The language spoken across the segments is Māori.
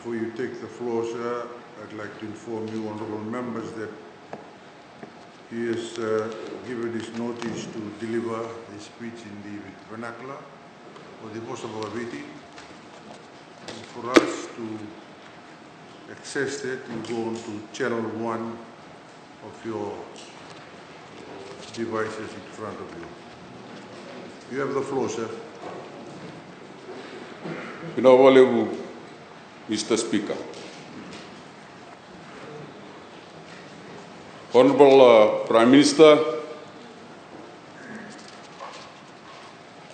Before you take the floor, sir, I'd like to inform you, honourable members, that he has given his notice to deliver his speech in the vernacular or the Vossa Vaviti. For us to access that, you go on to channel 1 of your devices in front of you. You have the floor, sir. Mr. Speaker. Honorable Prime Minister,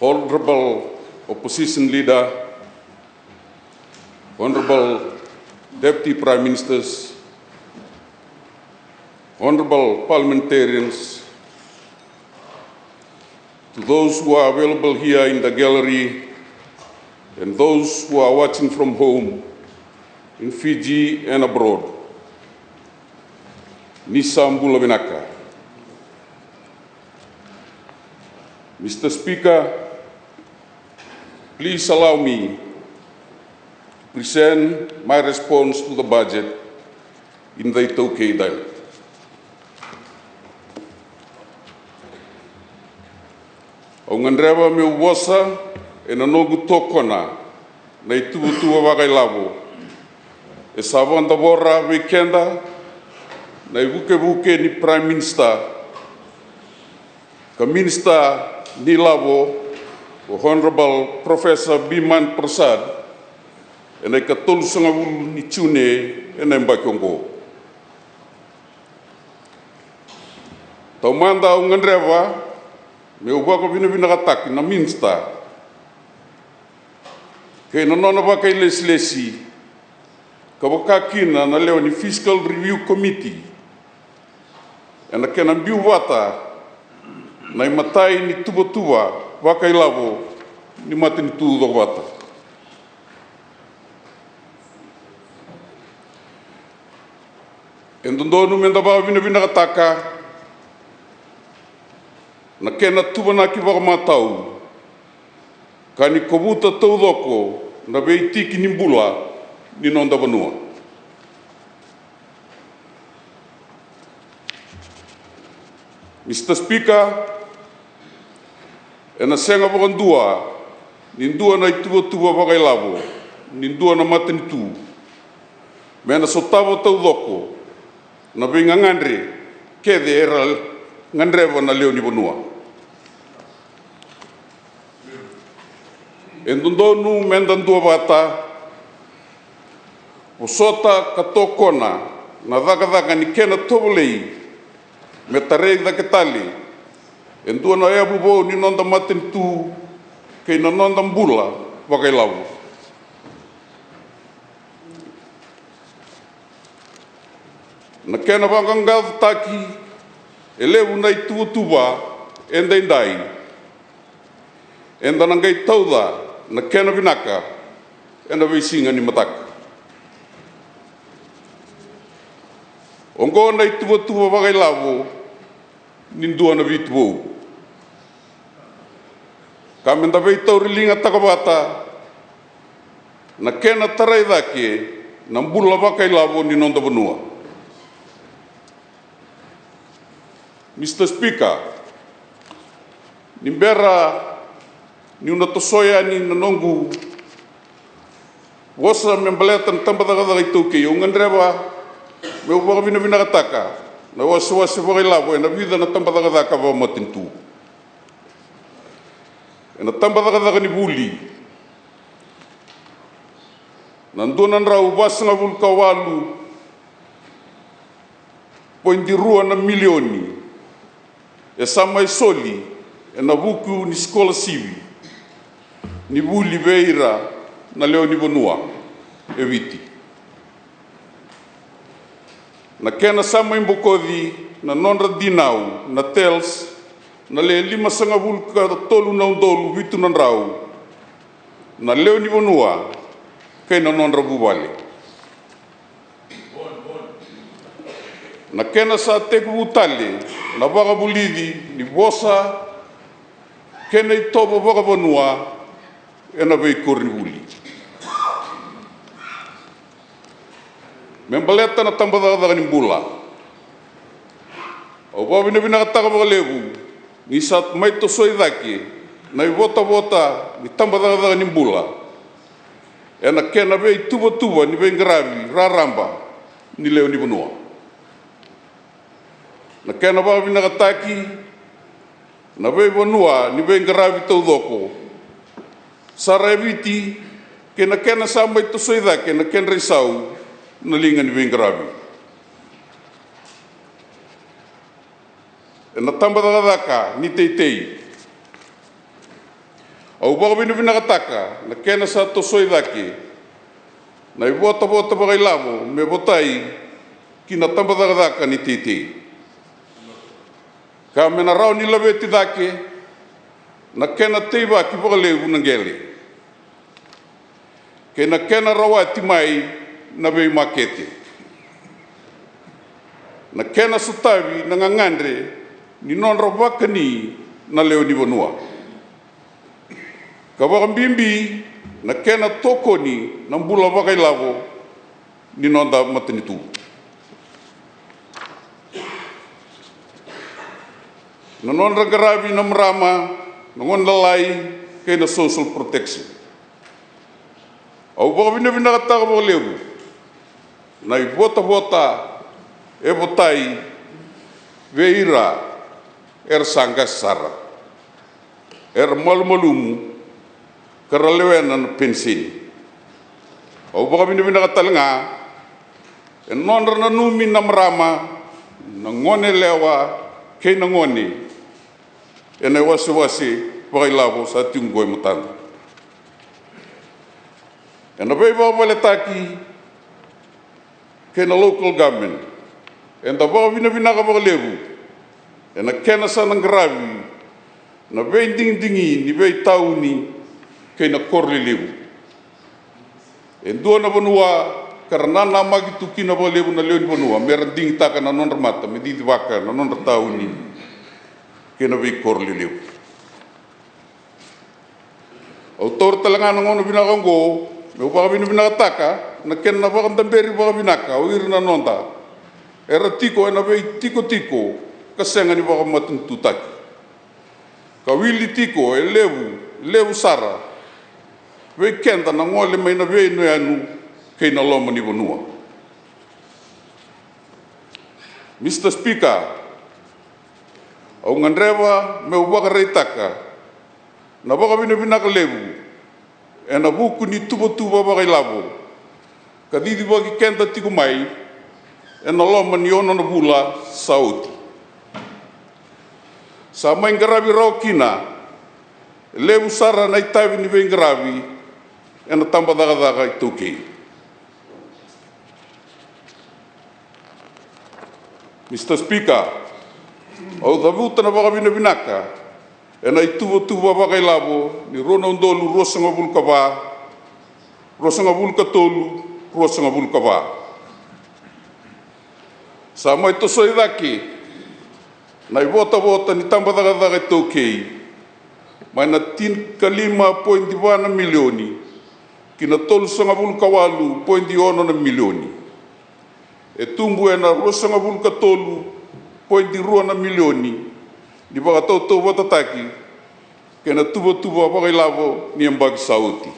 Honorable Opposition Leader, Honorable Deputy Prime Ministers, Honorable Parliamentarians, to those who are available here in the gallery and those who are watching from home in Fiji and abroad. Nisambula Vinaka. Mr. Speaker, please allow me to present my response to the budget in the Itaukei dialect. Au ngandrewa me uwasa e nanogu tokona na ituutua wakailavo. E savanda vorra weekenda na ivuke ni Prime Minister ka Minister ni lavo o Honorable Professor Biman Prasad e na ikatolu sangavulu ni tune e na mbakiongo. Taumanda au ngandrewa me ubako vina kataki na Minister kei nanona waka i lesi ka wakakina na leo ni Fiscal Review Committee e na kena mbiu wata na imatai ni tuba waka i lavo ni mate ni tudo wata. E ndondonu menda bawa vina kataka na kena tuba na ki wakamatau ka ni kovuta taudoko na veitiki ni mbula ni nonda vanua. Mr. Speaker, e na senga wakandua ni ndua na ituva wakailavo ni ndua na matanitu me na sotawa taudoko na venga ngandre kede era ngandreva na leo ni vanua. E ndondonu menda ndua vata o sota katokona na dhaka ni kena tovolei me tarei dhaketali e ndua na ea bubo ni nonda maten tu kei na nonda mbula wakailavu. Na kena wangangav taki e levu na ituva enda indai enda nangai tauda na kena vinaka enda veisinga ni mataka. Ongo na ituva wakailavo ni ndua na vituvou. Ka menda veitau rilinga takavata na kena tarai dhake na mbula wakailavo ni nonda vanua. Mr. Speaker, ni mbera ni una tosoya ni nanongu wasa membaleta tambadagadaga Itaukei o ngandrewa me upaka vina kataka na wasa wakailavo e na vida na tambadagadaga wa matintu. E na tambadagadaga ni vuli na ndua rau wasanga vulka walu 0.2 na milioni e samai soli e na vuku ni skola sivi ni vuli veira na leo ni vanua e viti. Na kena sama imbokodi na nonra dinau na tels na le 5 sangavulka tolu na undolu vitu na rau na leo ni vanua kei na nonra vuvale. Na kena sa teku vutale na waka vulidi ni vosa kena i toba waka vanua e na vei korni vuli. Membaleta na tambadadaga ni bula. O wawina vinakataka wakalevu, ni saat mai to soidaki, na i vota ni tambadadaga ni bula. E na kena vei tuba ni vei ngaravi, raramba, ni leo ni vanua. Na kena waka vinakataki, na vei vanua, ni vei ngaravi tau doko. Sara eviti, kena sa mai to soidaki, na kena reisau, na linga ni vei ngaravi. E na tambadadaka ni teitei. Au waka vinakataka, na kena sa to soidaki, na i vota wakai lavo, me votai, ki na tambadadaka ni teitei. Ka mena rao ni lawe ti dake, na kena teiva ki wakalevu na ngele. Ke na kena rawa ti mai na vei makete. Na kena sutavi na ngangandre, ni nonra wakani na leo ni vanua. Ka wakambimbi na kena tokoni na mbula wakai lavo ni nonda matanitu. Na nonra garavi na marama na ngonda lai kay na social protection. Au wakavina vinakataka wakalevu na i vota e votai veira sangga sara malumu karalewena na pensin. Au wakavina vinakatalanga e nonra na numi na marama na ngone lewa kay na ngone e na wasi wakai lavo sa tiunggoi matanda. E na vei wawaletaki kay na local government e na wakavina wakalevu e na kena sa ng gravi na vei dingi ni vei tauni kay na korlilivu. E dua na vanua karena na magitu kina wakalevu na leo ni vanua meron dingi taka na nonra mata me didi waka na nonra tauni kay na vei korlilivu. Autor talanga na ngono binakango me wakavina vinakataka na kena na wakandamberi wakavinaka o iri na nonda era tiko e na vei tiko kasenga ni wakamatunutaki. Ka wili tiko e levu sara vei kenda na ngole mai na vei no anu kay na loma ni vanua. Mr. Speaker, au ngandrewa me wakareitaka na wakavina vinakalevu e na buku ni tuba wakai lavo ka didi waki kenda tiko mai e na loma ni ono na bula sauti. Sa mai ngaravi rao kina, levu sara na itavi ni vei ngaravi e na tambadadaga i toukei. Mr. Speaker, au dhavuta na wakavina vinaka e na ituva wakai lavo ni rona undolu rosanga vulkava, rosanga vulkatolu, rosanga vulkava. Sa mai tosoidaki na i vota ni tambadadaga i toukei mai na 5.1 milioni ki na tolusanga vulkawalu 1.1 milioni. E tumbu e na rosanga vulkatolu 1.2 milioni ni wakatautou watataki ke na tuba wakai lavo ni ambagi sauti.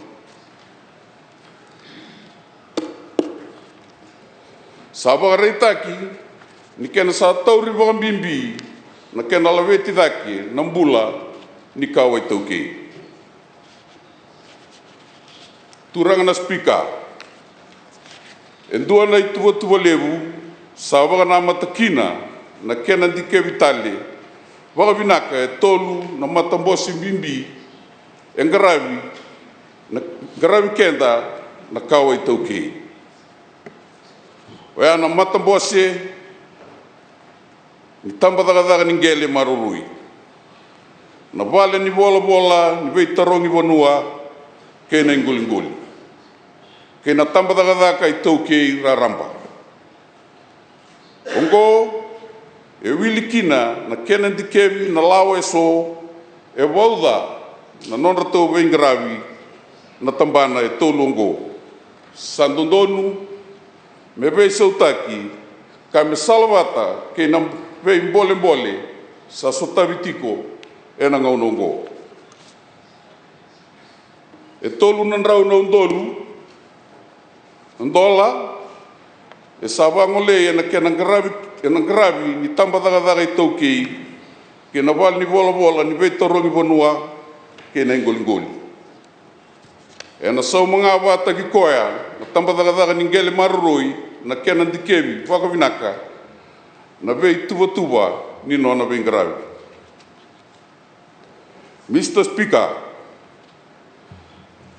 Sa wakareitaki ni kena sa tauri wakambimbi na kena laweti daki na mbula ni kawai toukei. Turanga na Speaker, e dua na i tuba levu sa wakanaamatakina na kena dike vitale wakavinaka e tolu na matambosi mbimbi e ngaravi kenda na kawai toukei. Wea na matambosi ni tambadadaga ni ngele marurui. Na vale ni bola ni vei tarongi vanua kei na ingoli. Kei na tambadadaga i toukei raramba. Ongo e wilikina na kena dikevi na lawa so e wauda na nonra tau vei ngaravi na tambana e tolongo. Sandondonu me vei sautaki, ka me salavata ke na vei mbole sa sotavitiko e na ngaunongo. E tolu na rau na undolu, ndola, e savangole e na kena gravi ni tambadagadaga i taukei, ke na wal ni vola ni vei torongi vanua, ke na ingolingoli. E na sau mga wata ki koea, na tambadagadaga ni ngele maruroi, na kena dikevi, wakavinaka, na vei tuva ni no na vei gravi. Mr. Speaker,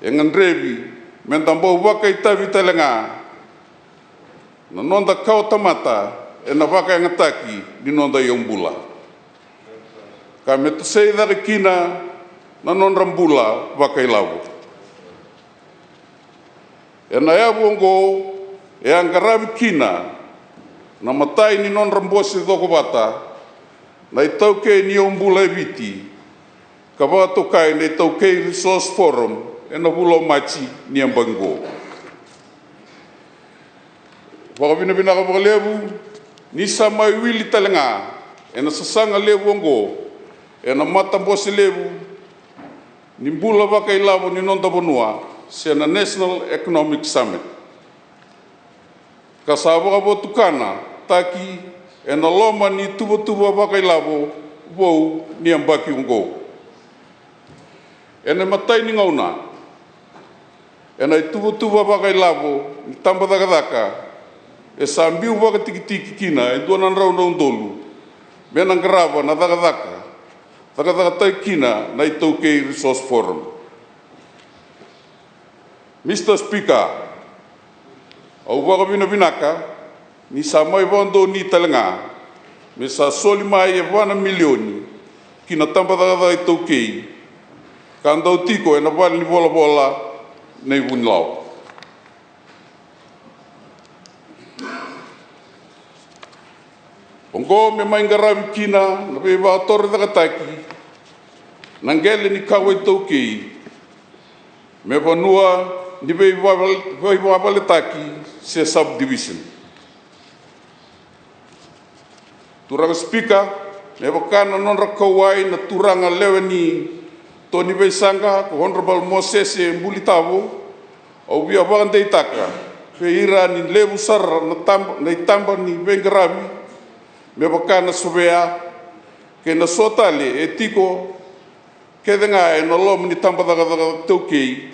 e ngandrevi, mentambau waka i tavi talenga, na nonda kau tamata, e na waka e ngataki, ni nonda i umbula. Ka me tasei dare kina, na non rambula waka i lavu. E na ea wongo, e angaravi kina, na matai ni non rambosi doko wata, na i tauke ni umbula e viti, ka watokai na i tauke Resource Forum, e na wula machi ni ambango. Wakavina ka wakalevu, ni sama i wili talenga, e na sasanga levu ongo, e na matambosi levu, ni mbula waka i lavu ni nonda vanua, se na National Economic Summit. Ka sa waka tukana, taki, e na loma ni tuva waka i lavu, wou ni ambaki ongo. E na matai ni ngauna, e na i tuva waka i lavu, ni tambadakadaka, e sa mbiu waka tiki kina, e duanan rau na undolu, me na ngarava na dakadaka tai kina na i taukei Resource Forum. Mr. Speaker, au waka vinaka, ni sa mai wando ni talenga, me sa soli mai e wana milioni, kina tambadakadaka i taukei, ka andau tiko e na wali ni vola nei wunilau. Ongo me mai ngarawi kina, na pe wa tore dakataki, na ngele ni kawa i taukei, me vanua ni vei wawaletaki se subdivision. Turanga Speaker, me wakana non rakawai na turanga lewe ni Tony Veisanga, ko Honorable Moses Mbulitavo, au via wakandei taka, pe ira ni lewu sara na itamba ni vengarawi, me wakana sovea, ke na sotale e tiko, ke denga e na lom ni tambadagadaga taukei,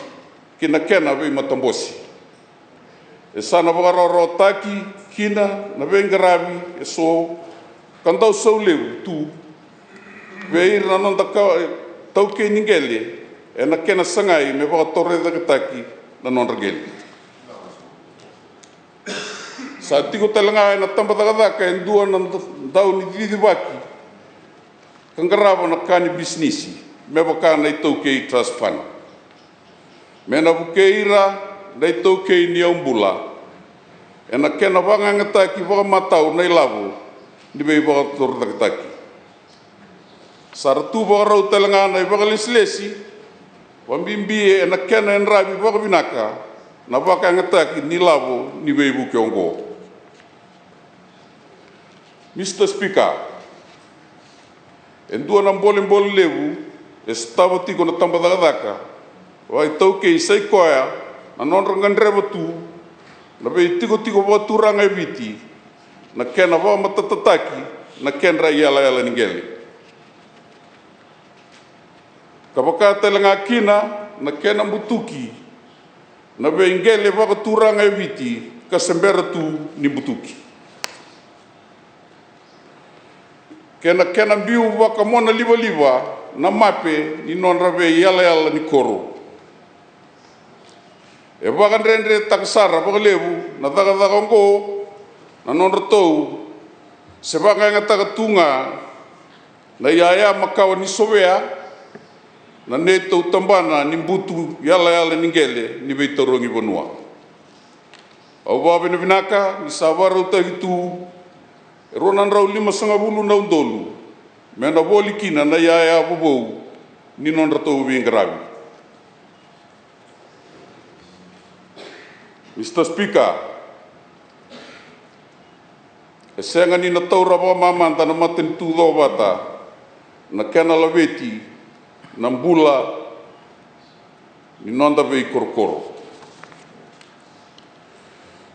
ke na kena vei matambosi. E sana wakararo taki, kina, na vengarawi, e so, kandau sau lewu, tu, ve ira na nonda taukei ningele, e na kena sangai, me wakatore dakataki, na nonragele. Sa tiko talanga e na tambadagadaga e ndua na dau ni didivaki, kangarava na kani bisnisi, me wakana i taukei trust fund. Me na wukeira na i taukei ni aumbula, e na kena wangangataki wakamatau na i lavu, ni vei wakatore dakataki. Sa ratu wakarau talanga na i wakaleslesi, wambimbi e na kena en rabi wakavinaka, na wakangataki ni lavu, ni vei wuke ongo. Mr. Speaker, e ndua na mbole levu, e stava tiko na tambadakadaka, wa i taukei sai koea, na nonrangandreva tu, na vei tiko waturanga e viti, na kena wamatatataki, na kenra yala ningele. Ka wakatelanga kina, na kena mbutuki, na vei ngele wakaturanga e viti, ka sembera tu ni mbutuki. Kena mbiu wakamona liva, na mape ni nonra vei yala ni koro. E wakandrendre takasara wakalevu, na dakadakongo, na nonra tou, se wakanga takatunga, na yaya makawa ni sovea, na neto tambana ni mbutu yala ningele ni vei torongi vanua. Au wawena vinaka, ni sawara utahitu, e ronan rau 5 na undolu, me na woli kina na yaya wabou, ni non ratou vingravi. Mr. Speaker, e senga ni na taura wa mamanta na maten tu do bata na kena laveti na mbula ni nonda vei korokoro.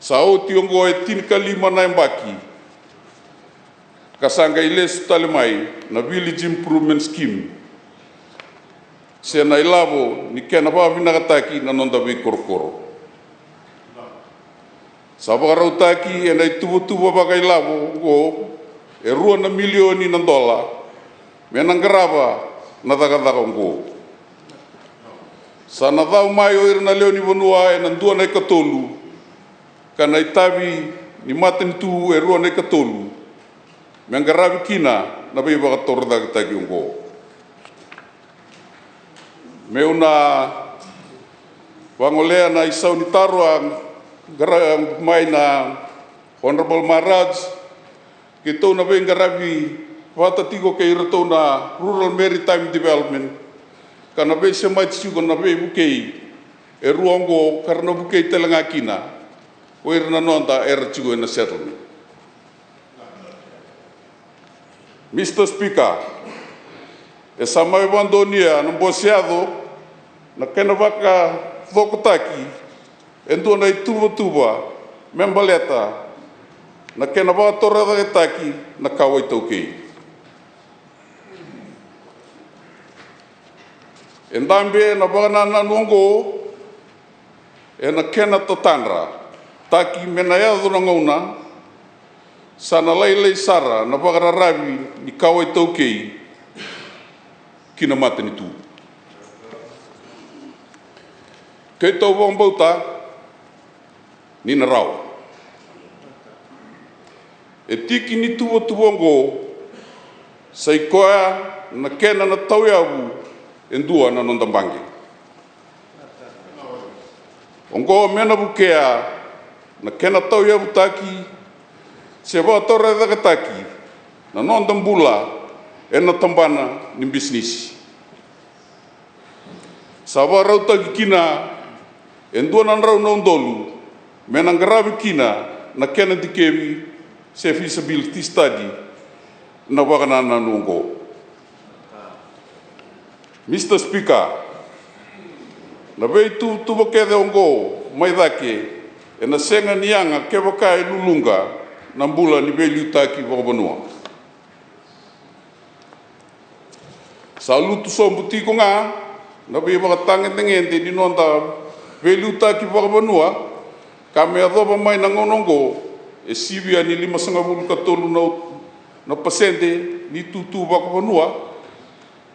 Sa o tiongo e tinika lima na embaki kasanga ilesu tale mai na village improvement scheme se na ilavo ni kena wa vinakataki na nonda vei korokoro. Sa whakarautaki e nei tuwa waka ilavo o e $2 milioni na dola me na ngarawa na dagadaka ngo. Sa na dhau mai o irina leo ni vanua e na ndua nei katolu ka na itavi ni maten tu e rua nei katolu me ngarawi kina na vei wakatora dagataki ngo. Me una wangolea na isau ni tarua mai na Honorable Maharaj ke tau na vei ngarawi watatiko ke ira tau na Rural Maritime Development ka na vei se mai tisuko na vei bukei e ruango karana bukei telanga kina o ira na nonda era tiko e na settlement. Mr. Speaker, e sa mai wandonia na mbosiado na kena waka thokotaki e ndua nei tuwa membaleta na kena wātora ragetaki na kawai tau kei. E ndambe na wānana nuongo e na kena tatanra taki mena eado na ngauna sa na lailei sara na whakararawi ni kawai tau kei kina matani tū. Kei tau wambauta ni na rau. E tiki ni tuwa ngo sai koa na kena na tau iawu e ndua na nondambangi. Ongo mena bukea na kena tau iawu taki se wātora rakataki na nondambula e na tambana ni business. Sa wārautaki kina e ndua na rau na undolu me na ngarawi kina na kena dikewi se feasibility study na wakanana nungo. Mr. Speaker, na vei tuwa kede ongo mai dake e na senga nianga ke wakai lulunga na mbula ni vei liutaki wakabanua. Sa lutu sombu tiko ngā na vei wakatange tengende ni nonda vei liutaki wakabanua ka mea dhoba mai na ngonongo e sivia ni 5.3 na pasente ni tutu wakapanua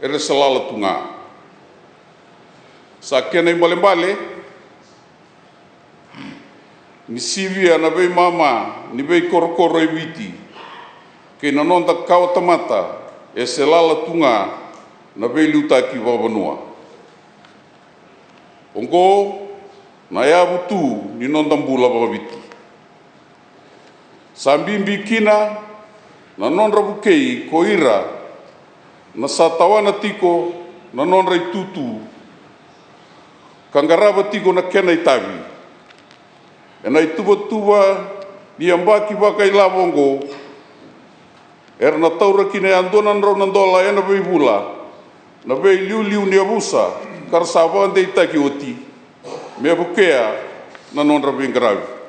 e re salala tunga. Sa kena imbale ni sivia na vei mama ni vei korokoro e witi ke na nonda kawatamata e salala tunga na vei liutaki wakapanua. Ongo na iawu tu ni nondambula wakawiti. Sa mbimbi kina na nonra bukei ko ira na sa tawana tiko na nonra itutu kangarava tiko na kena itavi. E na ituwa ni ambaki waka ilavongo era na taura kine andona nrau nandola e na vei vula na vei liu ni abusa karsa wande itaki oti me bukea na nonra vei ngarawi.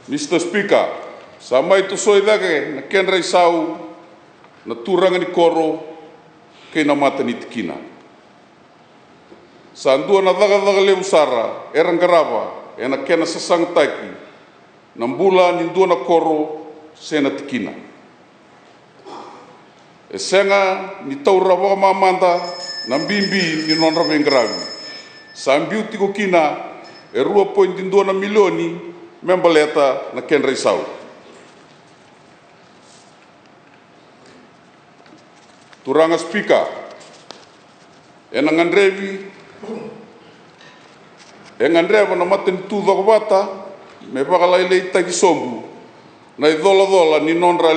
Mr. Speaker, sa mai tu soidake na kenrai sau na turanga ni koro kei na mata ni tikina. Sa andua na daga leu sara era ngarawa e na kena sasang taki na mbula ni ndua na koro se na tikina. E senga ni taura waka mamanda na mbimbi ni nonra vei ngarawi. Sa mbiu tiko kina e 2.2 milioni membaleta na kenrai sau. Turanga Speaker, e na ngandrevi e ngandreva na maten tu wata me wakalailei taki sombu na idhola ni nonra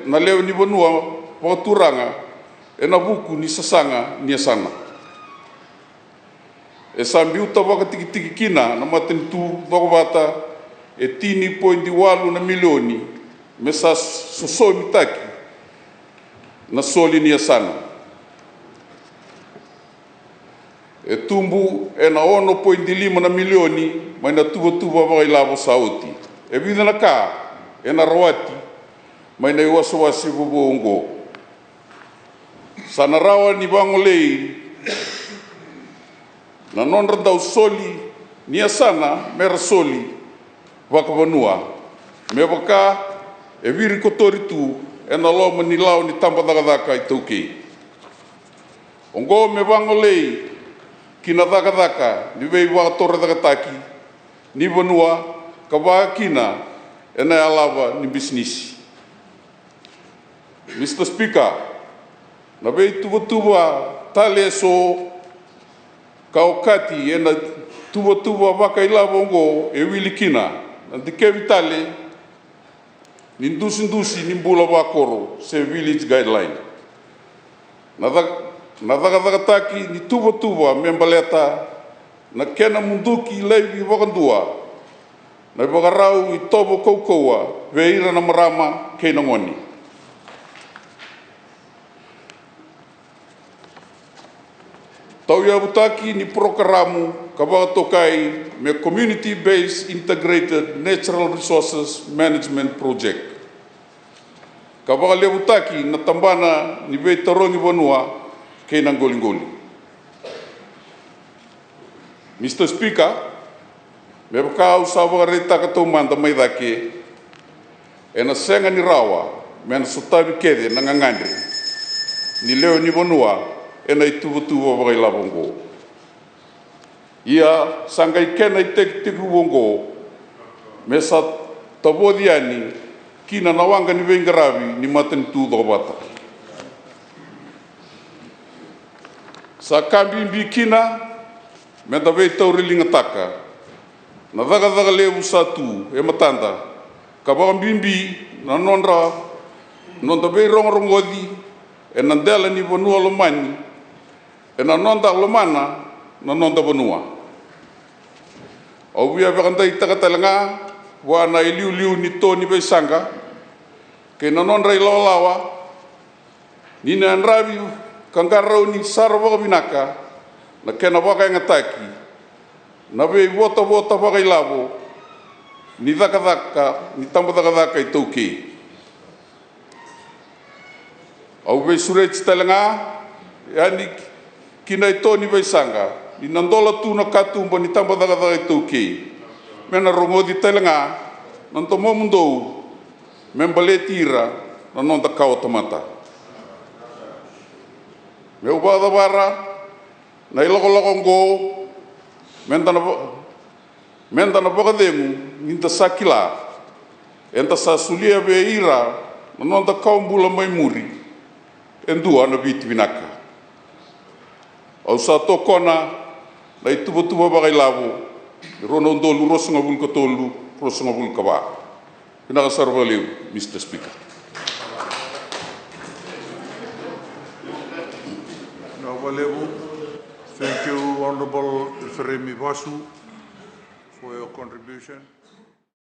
na leo ni vanua wakaturanga e na buku ni sasanga ni asana. E sa mbiuta wakatikitiki kina na maten tu wata e tini pointi walu na milioni me sa sosomi taki na soli ni asana. E tumbu e na 1.5 na milioni mai na tuva vai lavo sauti. E vida na ka e na rawati mai na iwasawasi vuvongo. Sana rawa ni bangolei na nonra dau soli ni asana mera soli waka vanua. Me waka e viri kotori tu e na loma ni lau ni tampa dakadaka i tauke. Ongo me bangolei kina dakadaka ni vei waka torre dakataki ni vanua ka waka kina e na alava ni bisnisi. Mr. Speaker, na vei tuva tale so kaokati e na tuva waka ilava ongo e wili kina na dikevi tale ni ndusi ni mbula wakoro se village guideline. Na dakataki ni tuva membaleta na kena munduki leivi wakandua na wakarau i tobo koukoua veira na marama kei na ngoni. Tau ia butaki ni programamu ka wakatokai me Community-Based Integrated Natural Resources Management Project. Ka wakalea butaki na tambana ni vei tarongi vanua kei na ngoli. Mr. Speaker, me wakau sa wakareta katou manda mai dake e na senga ni rawa me na sotavi kede na ngangandri ni leo ni vanua e na i tuva wakai lavongo. Ia sangai kena i teku wongo me sa tavodiani kina na wanga ni vengaravi ni matani tu dobata. Sa kambimbi kina me da vei taurilinga taka na daga levu sa tu e matanda ka wakambimbi na nonda vei rongorongodi e na ndela ni vanua lomani e na nonda lomana na nonda vanua. Au via wakandai takatalanga wana i liu ni to ni beisanga ke na nonda i lawa ni na anravi kangarau ni sarwa binaka na kena waka ingataki na vei vota waka ilavo ni dakadaka ni tampa dakadaka i tauke. Au vei sureti talanga yani kina i tōni waisanga, ni nandola tū na katumba ni tampa dakadaka i tauke. Mena rongodi talanga, nanto momundou, membale tira, na nonda kao tamata. Me ubada wara, na iloko ngo, menda na wakademu, ninta sakila, enta sa sulia ve ira, na nonda kao mbula mai muri, endua na viti vinaka. Au sa tokona na i tuva wakai lavo, rono ndolu rosunga vul katolu, rosunga vul kawa. Pinaka sarva leu, Mr. Speaker. Thank you, Honorable Feremi Vasu, for your contribution.